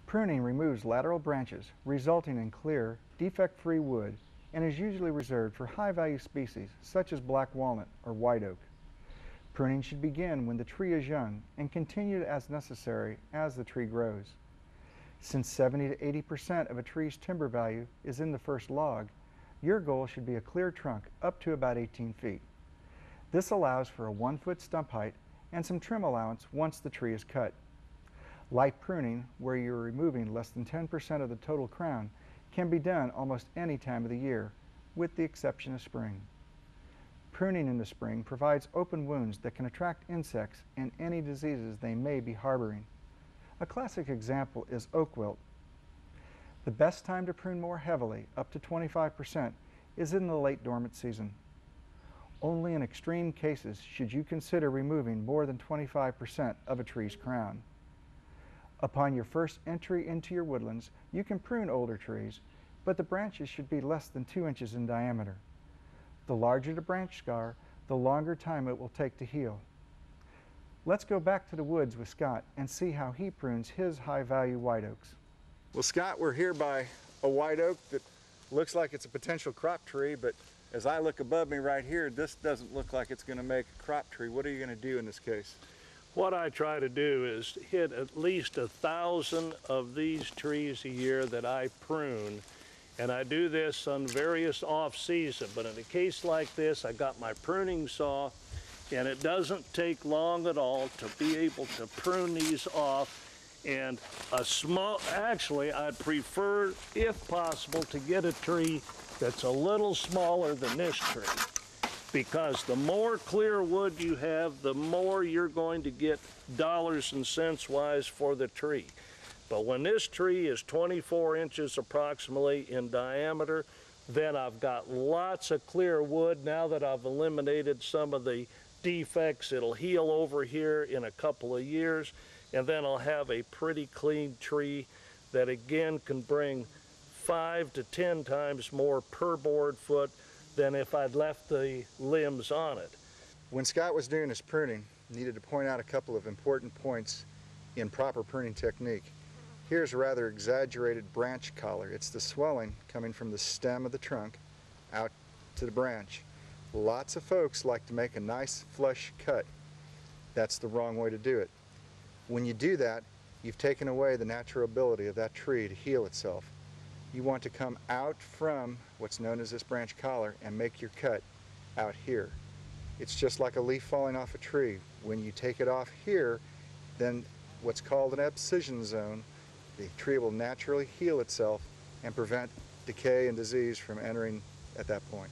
Pruning removes lateral branches, resulting in clear, defect-free wood, and is usually reserved for high-value species such as black walnut or white oak. Pruning should begin when the tree is young and continue as necessary as the tree grows. Since 70 to 80% of a tree's timber value is in the first log, your goal should be a clear trunk up to about 18 feet. This allows for a 1-foot stump height and some trim allowance once the tree is cut. Light pruning, where you're removing less than 10% of the total crown, can be done almost any time of the year, with the exception of spring. Pruning in the spring provides open wounds that can attract insects and any diseases they may be harboring. A classic example is oak wilt. The best time to prune more heavily, up to 25%, is in the late dormant season. Only in extreme cases should you consider removing more than 25% of a tree's crown. Upon your first entry into your woodlands, you can prune older trees, but the branches should be less than 2 inches in diameter. The larger the branch scar, the longer time it will take to heal. Let's go back to the woods with Scott and see how he prunes his high-value white oaks. Well, Scott, we're here by a white oak that looks like it's a potential crop tree, but as I look above me right here, this doesn't look like it's going to make a crop tree. What are you going to do in this case? What I try to do is hit at least 1,000 of these trees a year that I prune, and I do this on various off-season. But in a case like this, I got my pruning saw, and it doesn't take long at all to be able to prune these off. And actually, I'd prefer, if possible, to get a tree that's a little smaller than this tree, because the more clear wood you have, the more you're going to get dollars and cents wise for the tree. But when this tree is 24 inches approximately in diameter, then I've got lots of clear wood. Now that I've eliminated some of the defects, it'll heal over here in a couple of years, and then I'll have a pretty clean tree that again can bring 5 to 10 times more per board foot than if I'd left the limbs on it. When Scott was doing his pruning, he needed to point out a couple of important points in proper pruning technique. Here's a rather exaggerated branch collar. It's the swelling coming from the stem of the trunk out to the branch. Lots of folks like to make a nice flush cut. That's the wrong way to do it. When you do that, you've taken away the natural ability of that tree to heal itself. You want to come out from what's known as this branch collar and make your cut out here. It's just like a leaf falling off a tree. When you take it off here, then what's called an abscission zone, the tree will naturally heal itself and prevent decay and disease from entering at that point.